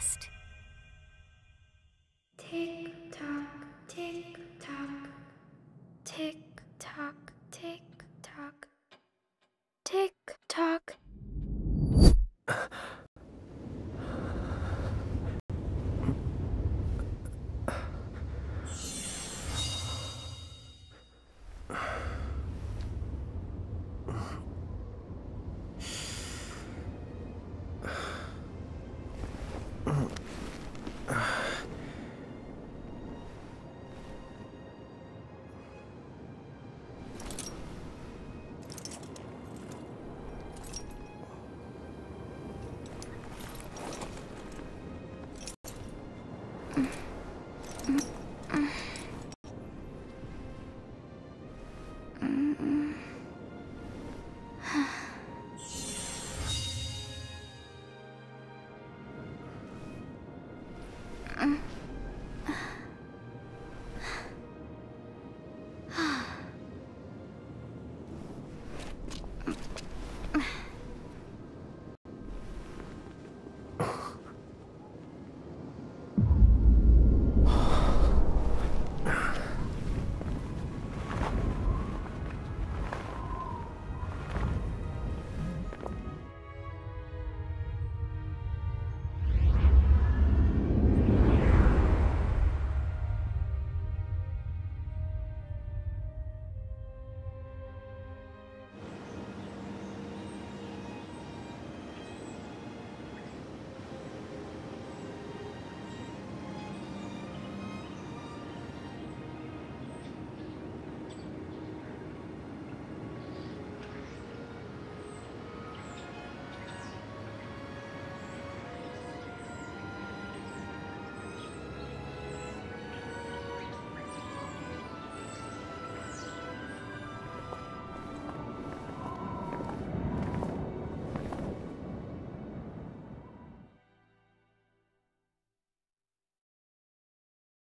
fast. Tick tock, tick tock, tick tock, tick tock, tick tock.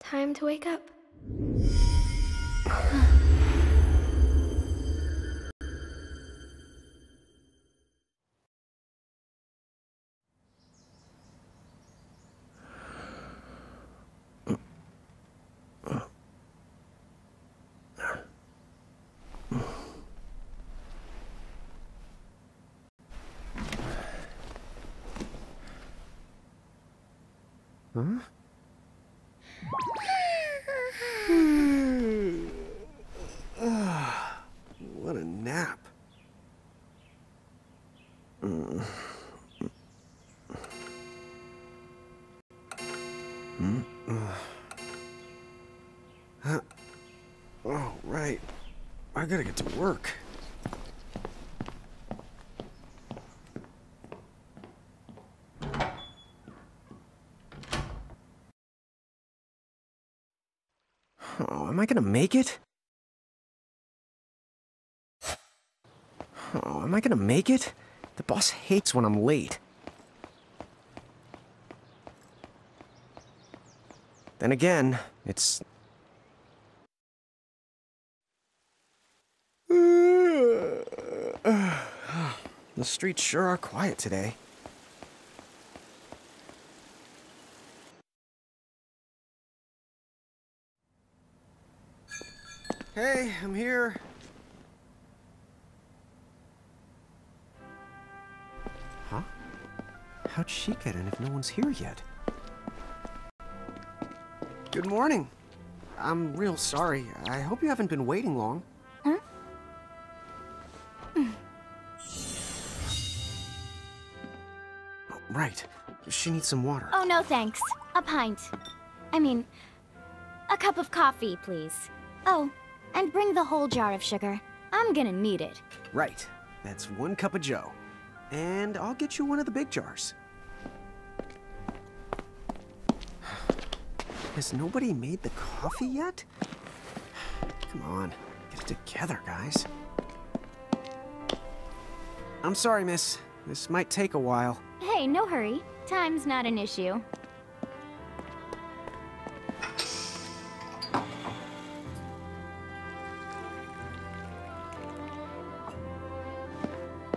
Time to wake up. Huh? What a nap. Oh, right. I gotta get to work. Oh, am I gonna make it? Oh, am I gonna make it? The boss hates when I'm late. Then again, it's... The streets sure are quiet today. Hey, I'm here. Huh? How'd she get in if no one's here yet? Good morning. I'm real sorry. I hope you haven't been waiting long. Huh? Right. She needs some water. Oh, no thanks. A pint. I mean, a cup of coffee, please. Oh, and bring the whole jar of sugar. I'm gonna need it. Right. That's 1 cup of joe. And I'll get you one of the big jars. Has nobody made the coffee yet? Come on, get it together, guys. I'm sorry, miss. This might take a while. Hey, no hurry. Time's not an issue.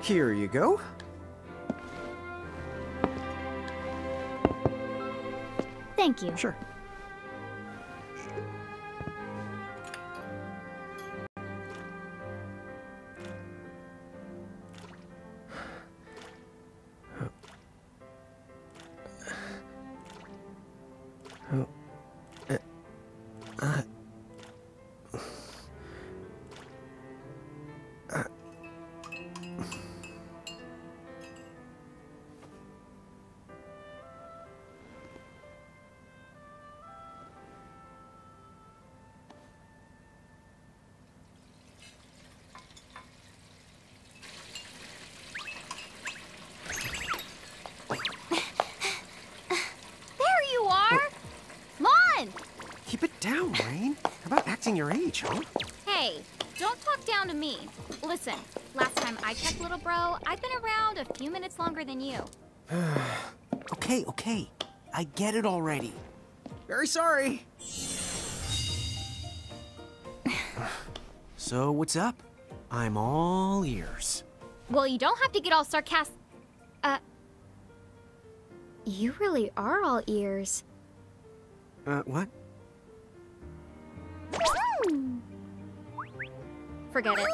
Here you go. Thank you. Sure. Oh. Keep it down, Rain. How about acting your age, huh? Hey, don't talk down to me. Listen, last time I checked, little bro, I've been around a few minutes longer than you. Okay. I get it already. Very sorry. So, what's up? I'm all ears. Well, you don't have to get all sarcastic. You really are all ears. What? Forget it.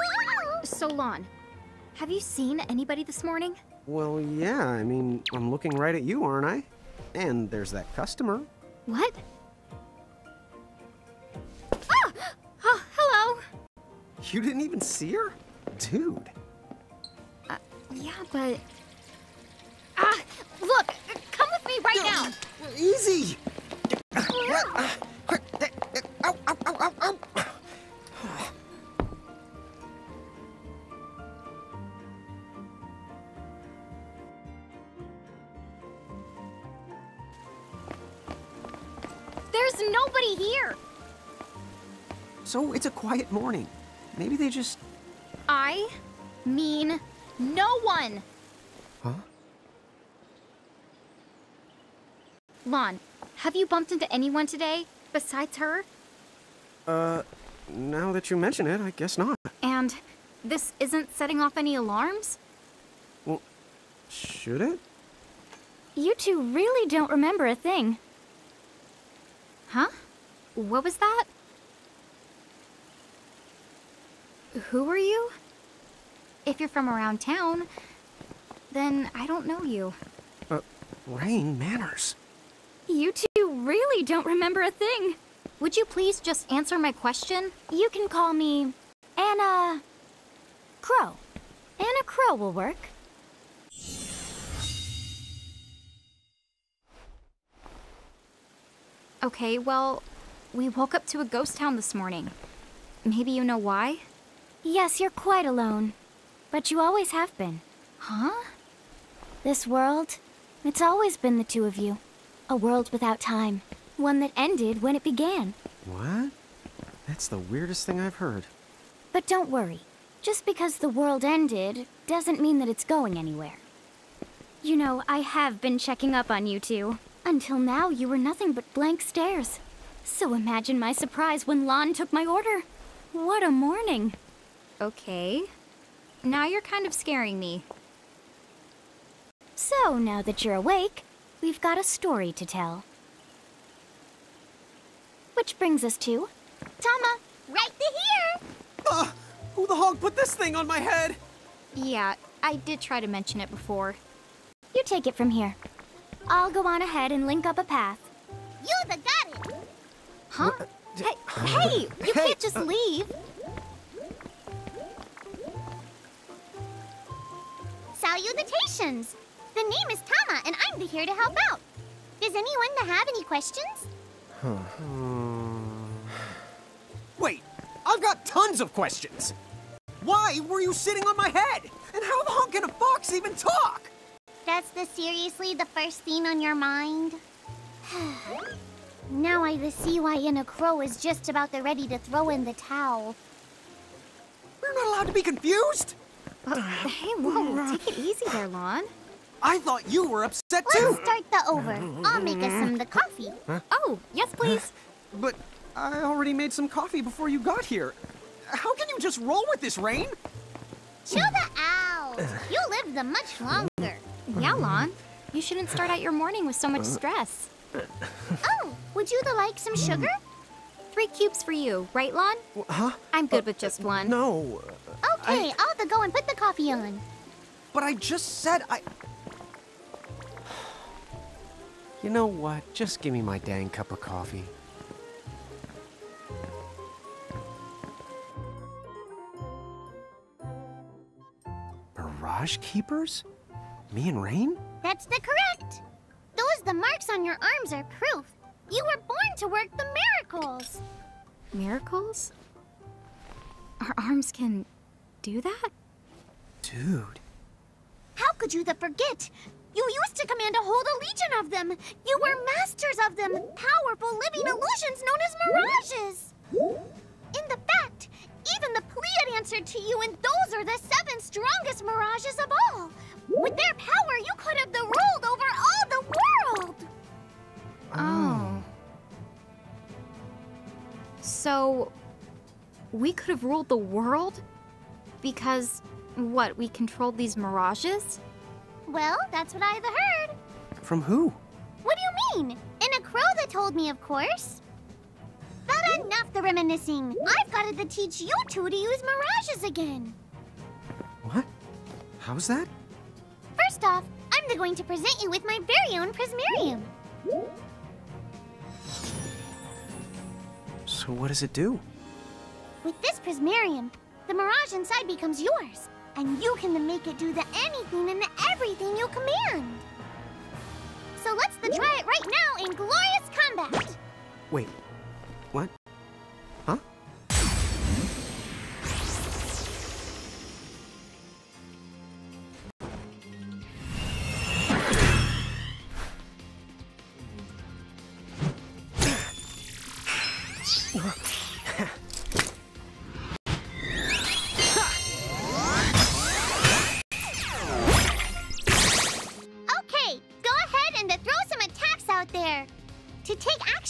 So, Lon, have you seen anybody this morning? Well, yeah, I mean, I'm looking right at you, aren't I? And there's that customer. What? Ah! Oh, hello! You didn't even see her? Dude. Yeah, but... Ah! Look! Come with me right now! Easy! Ow, ow, ow, ow, ow. There's nobody here! So it's a quiet morning. Maybe they just... I mean no one! Huh? Lon, have you bumped into anyone today besides her? Now that you mention it, I guess not. And this isn't setting off any alarms? Well, should it? You two really don't remember a thing. Huh? What was that? Who are you? If you're from around town, then I don't know you. Rain, manners. You two really don't remember a thing. Would you please just answer my question? You can call me Anna Crow. Anna Crow will work. Okay, well, we woke up to a ghost town this morning. Maybe you know why? Yes, you're quite alone. But you always have been. Huh? This world, it's always been the two of you. A world without time. One that ended when it began. What? That's the weirdest thing I've heard. But don't worry. Just because the world ended doesn't mean that it's going anywhere. You know, I have been checking up on you two. Until now, you were nothing but blank stares. So imagine my surprise when Lon took my order. What a morning. Okay. Now you're kind of scaring me. So, now that you're awake, we've got a story to tell. Which brings us to... Tama, right here! Who the hog put this thing on my head? Yeah, I did try to mention it before. You take it from here. I'll go on ahead and link up a path. You the got it! Huh? Hey, you can't just leave. Salutations! The name is Tama, and I'm here to help out. Does anyone have any questions? Wait, I've got tons of questions. Why were you sitting on my head? And how the hell can a fox even talk? That's seriously the first thing on your mind? Now I see why Anna Crow is just about ready to throw in the towel. We're not allowed to be confused. Hey, whoa, take it easy there, Lon. I thought you were upset too. Let's start the over. I'll make us some the coffee. Huh? Oh, yes, please. But I already made some coffee before you got here. How can you just roll with this, Rain? Chill the out. You'll live much longer. Yeah, Lon. You shouldn't start out your morning with so much stress. Oh, would you like some sugar? 3 cubes for you, right, Lon? Huh? I'm good with just one. No. Okay, I'll have to go and put the coffee on. But I just said I... You know what? Just give me my dang cup of coffee. Mirage Keepers? Me and Rain? That's the correct. The marks on your arms are proof. You were born to work the miracles. Miracles? Our arms can do that? Dude. How could you forget? You used to command a whole legion of them. You were masters of them, powerful living illusions known as mirages. In the fact, even the Pleiad answered to you, and those are the 7 strongest mirages of all. With their power, you could have ruled over all the world. Oh. So, we could have ruled the world? Because, what, we controlled these mirages? Well, that's what I've heard. From who? What do you mean? In a crow that told me, of course. But enough the reminiscing. I've got to teach you two to use mirages again. What? How's that? First off, I'm going to present you with my very own Prismarium. So what does it do? With this Prismarium, the mirage inside becomes yours, and you can make it do the anything and the everything you command. So let's try it right now in glorious combat. Wait, what? Huh?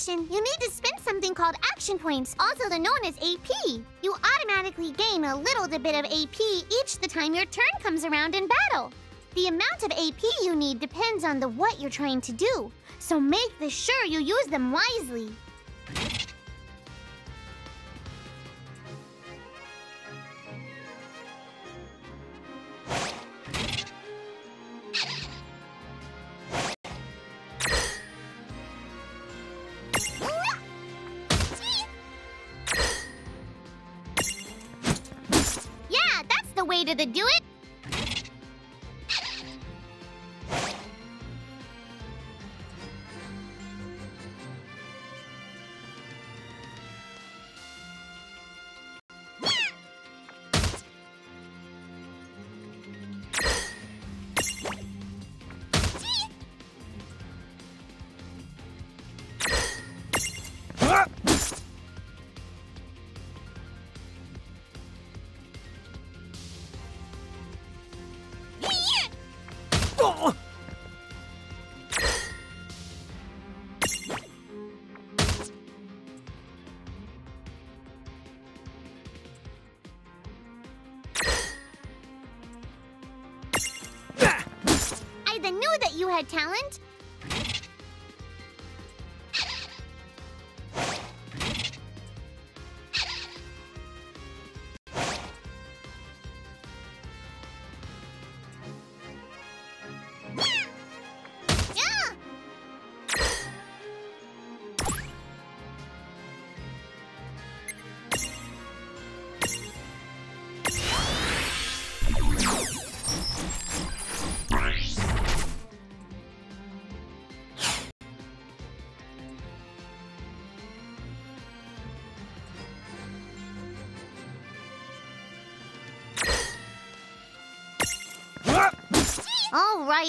You need to spend something called action points, also known as AP. You automatically gain a little bit of AP each the time your turn comes around in battle. The amount of AP you need depends on what you're trying to do, so make sure you use them wisely. Way to do it. I knew that you had talent.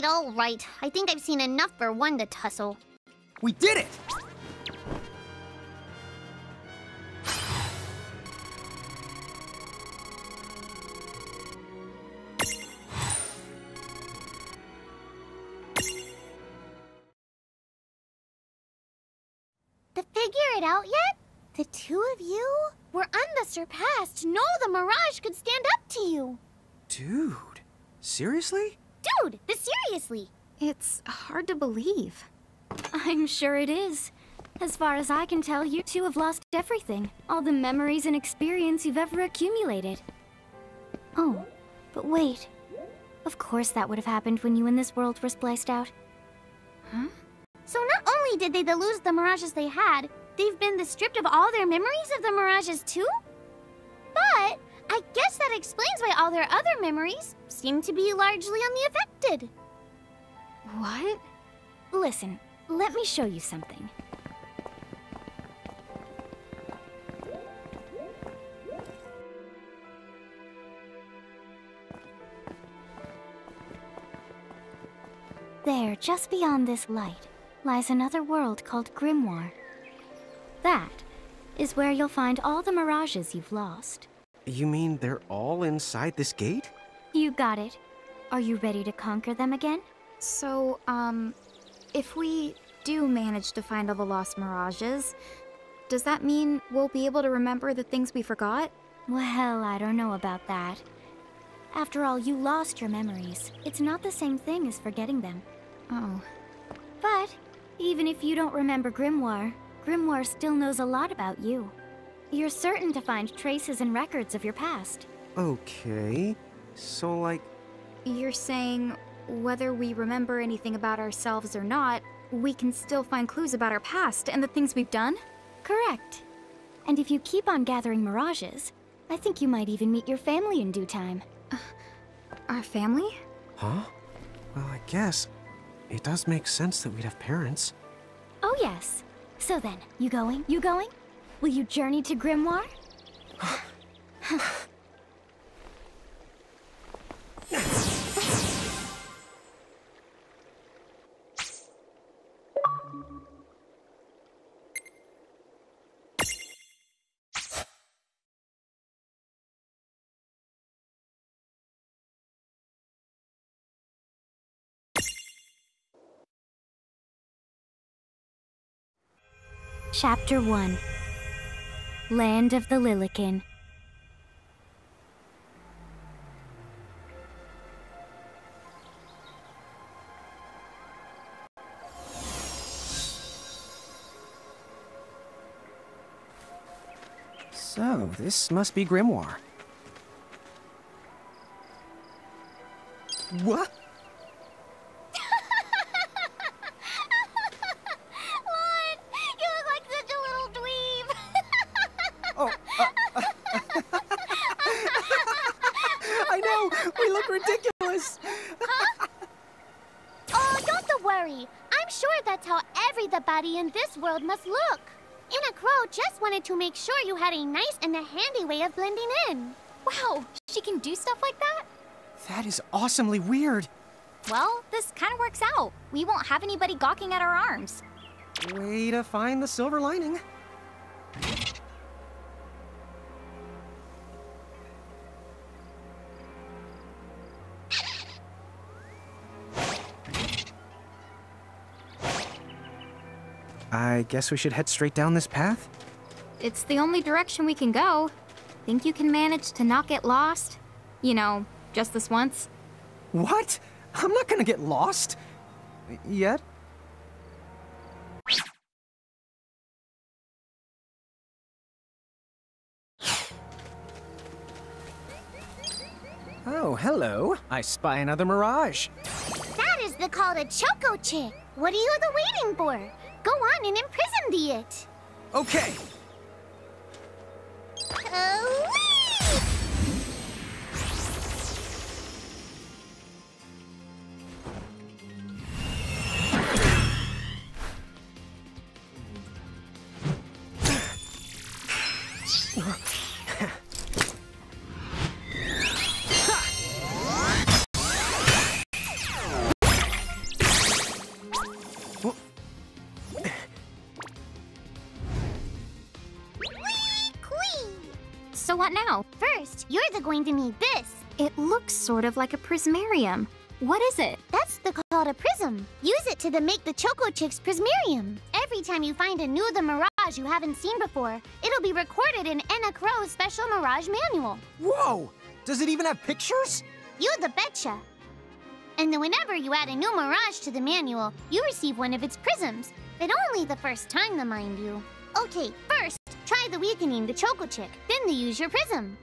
All right. I think I've seen enough for one to tussle. We did it! To figure it out yet? The two of you were unsurpassed. No, the Mirage could stand up to you. Dude, seriously? Dude, seriously. It's hard to believe. I'm sure it is. As far as I can tell, you two have lost everything. All the memories and experience you've ever accumulated. Oh, but wait. Of course that would have happened when you and this world were spliced out. Huh? So not only did they lose the mirages they had, they've been stripped of all their memories of the mirages too? But I guess that explains why all their other memories seem to be largely unaffected. What? Listen, let me show you something. There, just beyond this light, lies another world called Grimoire. That is where you'll find all the mirages you've lost. You mean they're all inside this gate? You got it. Are you ready to conquer them again? So, if we do manage to find all the lost mirages, does that mean we'll be able to remember the things we forgot? Well, I don't know about that. After all, you lost your memories. It's not the same thing as forgetting them. Oh. But even if you don't remember Grimoire, Grimoire still knows a lot about you. You're certain to find traces and records of your past. Okay. So, like... You're saying whether we remember anything about ourselves or not, we can still find clues about our past and the things we've done? Correct. And if you keep on gathering mirages, I think you might even meet your family in due time. Our family? Huh? Well, I guess it does make sense that we'd have parents. Oh yes. So then, you going? You going? Will you journey to Grimoire? Chapter 1. Land of the Lilican. So, this must be Grimoire. What? I know! We look ridiculous! Oh, don't worry. I'm sure that's how everybody in this world must look. Anna Crow just wanted to make sure you had a nice and a handy way of blending in. Wow, she can do stuff like that? That is awesomely weird. Well, this kind of works out. We won't have anybody gawking at our arms. Way to find the silver lining. I guess we should head straight down this path? It's the only direction we can go. Think you can manage to not get lost? You know, just this once? What? I'm not gonna get lost. Yet? Oh, hello. I spy another mirage. That is called a Choco Chick. What are you waiting for? Go on and imprison the it. Okay. So what now? First, you're going to need this. It looks sort of like a prismarium. What is it? That's called a prism. Use it to make the Choco Chick's prismarium. Every time you find a new mirage you haven't seen before, it'll be recorded in Anna Crow's special mirage manual. Whoa! Does it even have pictures? You the betcha. And then whenever you add a new mirage to the manual, you receive one of its prisms. But only the first time, though, mind you. Okay, first, try the weakening, the Choco Chick. Then they use your prism.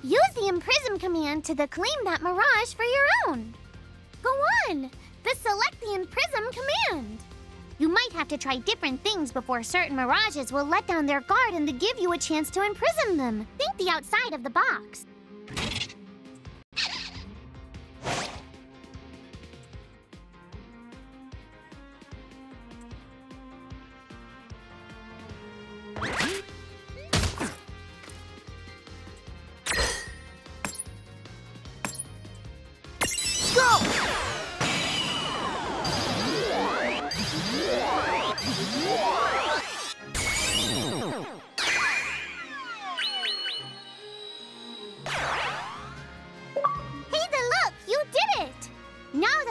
Use the Imprism command to claim that mirage for your own. Go on! Select the Imprism command. You might have to try different things before certain mirages will let down their guard and give you a chance to imprison them. Think the outside of the box.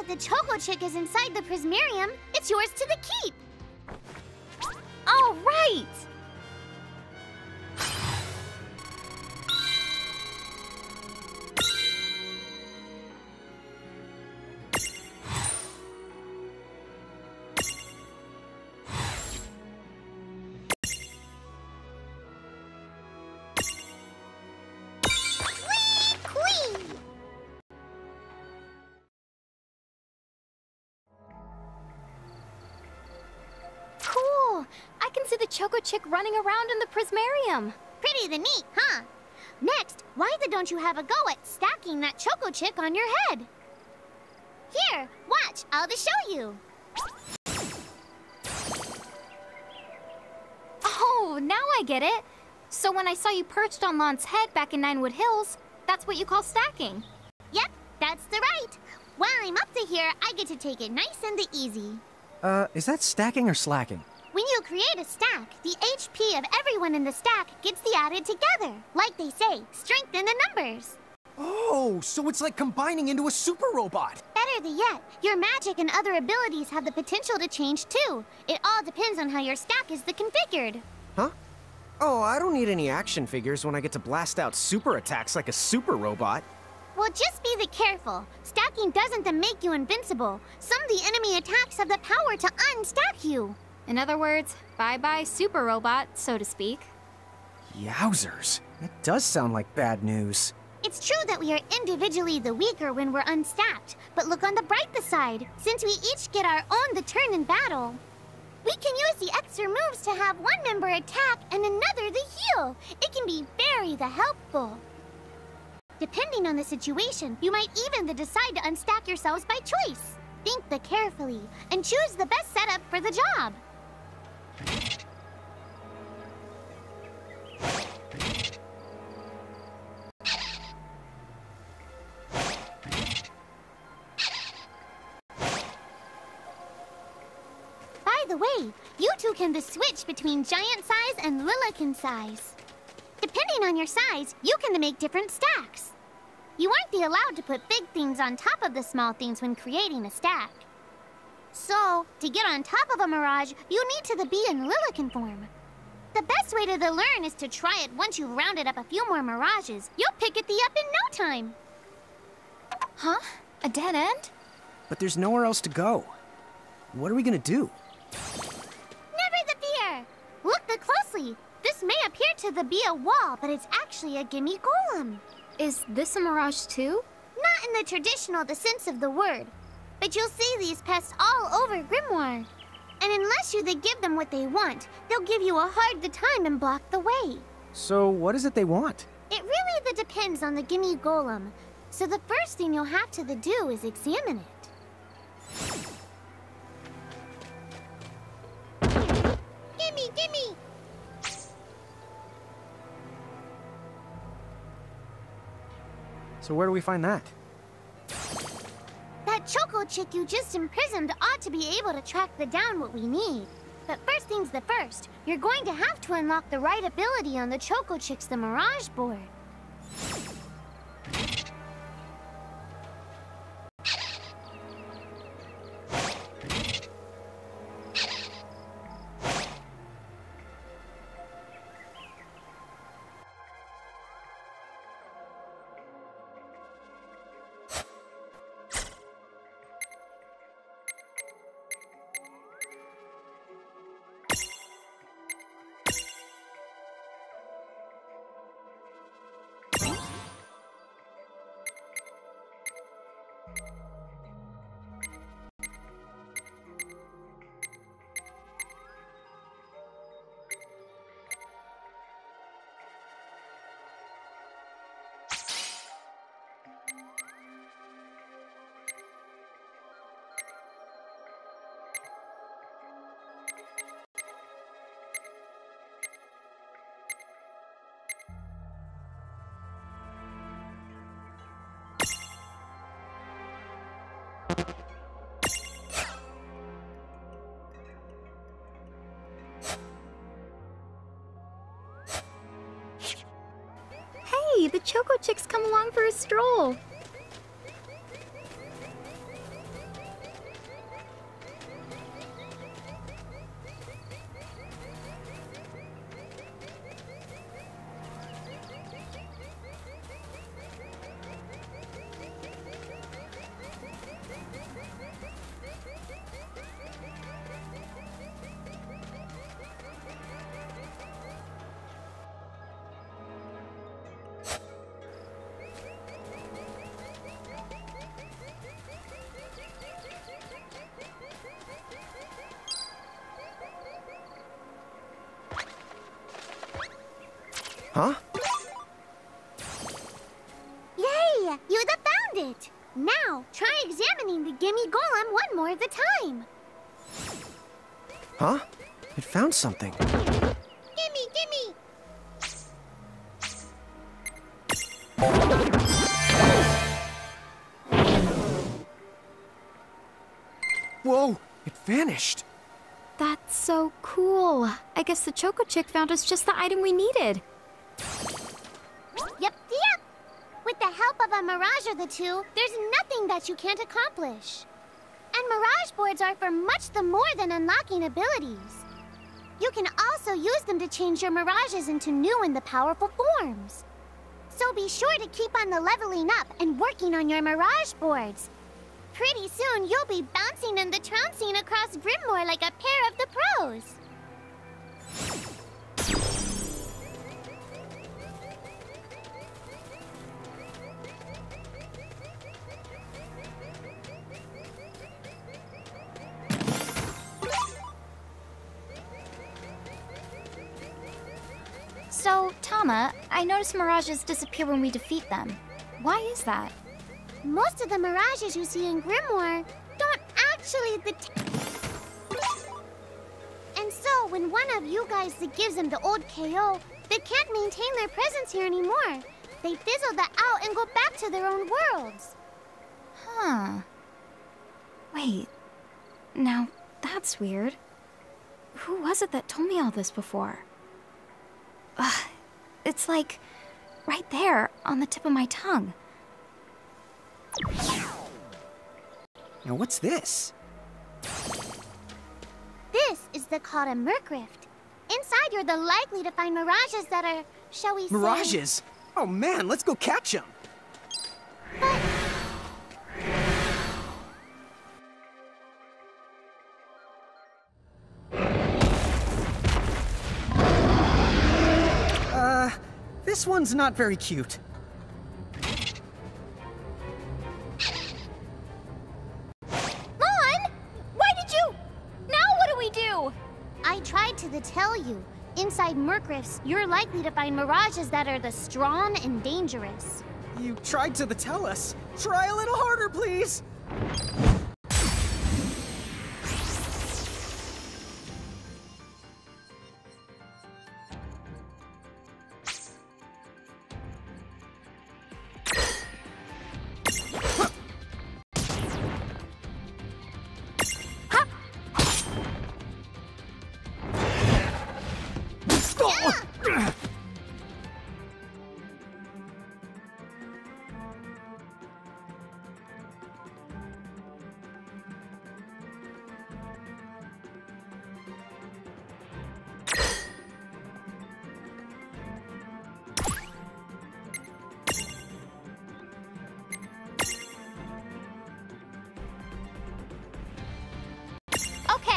The Choco Chick is inside the Prismarium. It's yours to the keep. All right! The Choco Chick running around in the Prismarium. Pretty the neat, huh? Next, why don't you have a go at stacking that Choco Chick on your head? Here, watch, I'll just show you. Oh, now I get it. So when I saw you perched on Lon's head back in Ninewood Hills, that's what you call stacking. Yep, that's the right. While I'm up to here, I get to take it nice and easy. Is that stacking or slacking? When you create a stack, the HP of everyone in the stack gets added together. Like they say, strengthen the numbers. Oh, so it's like combining into a super robot. Better yet, your magic and other abilities have the potential to change too. It all depends on how your stack is configured. Huh? Oh, I don't need any action figures when I get to blast out super attacks like a super robot. Well, just be careful. Stacking doesn't make you invincible. Some of the enemy attacks have the power to unstack you. In other words, bye-bye super robot, so to speak. Yowzers. That does sound like bad news. It's true that we are individually the weaker when we're unstacked, but look on the brighter side. Since we each get our own turn in battle, we can use the extra moves to have one member attack and another heal. It can be very helpful. Depending on the situation, you might even decide to unstack yourselves by choice. Think carefully and choose the best setup for the job. By the way, you two can switch between giant size and Lilican size. Depending on your size, you can make different stacks. You aren't allowed to put big things on top of the small things when creating a stack. So, to get on top of a mirage, you need to be in Lilican form. The best way to learn is to try it once you've rounded up a few more mirages. You'll pick it up in no time. Huh? A dead end? But there's nowhere else to go. What are we gonna do? Never the fear! Look closely. This may appear to be a wall, but it's actually a gimme golem. Is this a mirage too? Not in the traditional sense of the word. But you'll see these pests all over Grimoire. And unless you give them what they want, they'll give you a hard time and block the way. So what is it they want? It really depends on the gimme golem. So the first thing you'll have to do is examine it. Gimme! So where do we find that? That Choco Chick you just imprisoned ought to be able to track down what we need. But first things the first, you're going to have to unlock the right ability on the Choco Chick's the Mirage board. Hey, the Choco Chick's come along for a stroll. Huh? Yay! You found it! Now, try examining the Gimme Golem one more at a time. Huh? It found something. Gimme, gimme! Whoa! It vanished! That's so cool. I guess the Choco Chick found us just the item we needed. Yep. With the help of a Mirage or the two, there's nothing that you can't accomplish. And Mirage boards are for much the more than unlocking abilities. You can also use them to change your Mirages into new and the powerful forms. So be sure to keep on the leveling up and working on your Mirage boards. Pretty soon, you'll be bouncing and the trouncing across Brimmore like a pair of the pros. So, Tama, I noticed Mirages disappear when we defeat them. Why is that? Most of the Mirages you see in Grimoire don't actually And so, when one of you guys gives them the old KO, they can't maintain their presence here anymore. They fizzle that out and go back to their own worlds. Huh. Wait. Now, that's weird. Who was it that told me all this before? Ugh. It's like right there on the tip of my tongue. Now what's this? This is called a Mercrift. Inside, you're the likely to find Mirages that are, shall we say... Mirages? Oh man, let's go catch them! This one's not very cute. Mon! Why did you... Now what do we do? I tried to tell you. Inside Mercrifts, you're likely to find Mirages that are the strong and dangerous. You tried to tell us. Try a little harder, please!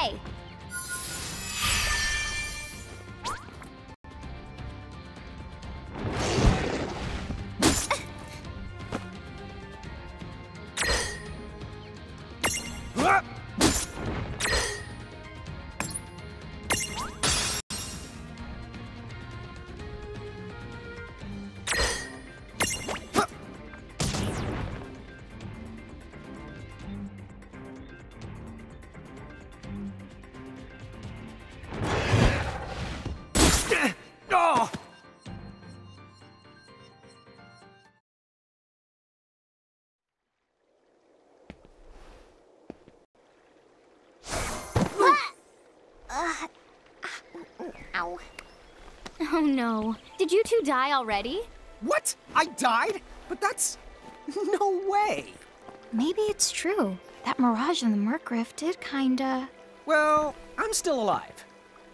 way! Oh! Ow. Oh no. Did you two die already? What? I died? But that's... no way. Maybe it's true. That mirage in the Murkrift did kinda... Well, I'm still alive.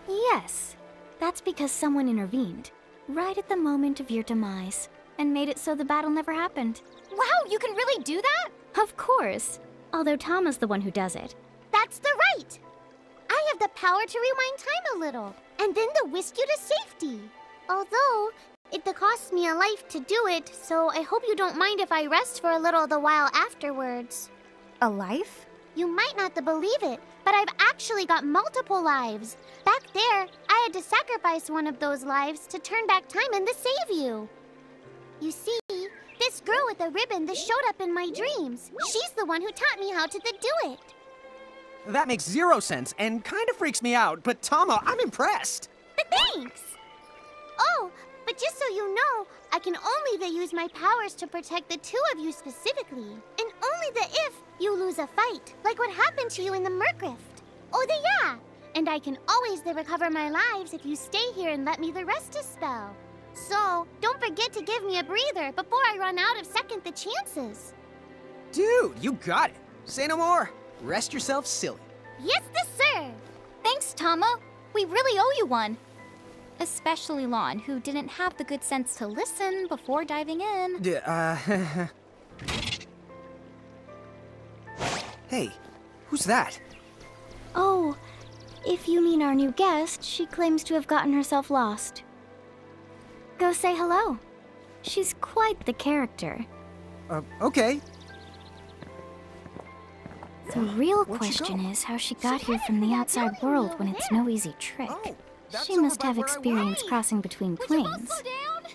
Yes. That's because someone intervened, right at the moment of your demise, and made it so the battle never happened. Wow, you can really do that? Of course. Although Tama's the one who does it. That's the right! I have the power to rewind time a little, and then to whisk you to safety. Although, it costs me a life to do it, so I hope you don't mind if I rest for a little the while afterwards. A life? You might not believe it, but I've actually got multiple lives. Back there, I had to sacrifice one of those lives to turn back time and to save you. You see, this girl with the ribbon that showed up in my dreams, she's the one who taught me how to do it. That makes 0 sense and kind of freaks me out, but Tama, I'm impressed. Thanks! Oh, but just so you know, I can only use my powers to protect the two of you specifically. And only if you lose a fight, like what happened to you in the Murkrift. Oh, yeah! And I can always recover my lives if you stay here and let me rest a spell. So, don't forget to give me a breather before I run out of second the chances. Dude, you got it. Say no more. Rest yourself silly. Yes, sir! Thanks, Tama. We really owe you one. Especially Lon, who didn't have the good sense to listen before diving in. Hey, who's that? Oh, if you mean our new guest, she claims to have gotten herself lost. Go say hello. She's quite the character. Okay. The real Where'd she question go? is how she got here from the outside world when it's no easy trick. Oh, that's She over must by have where I experience was. crossing between Would you both planes. slow down?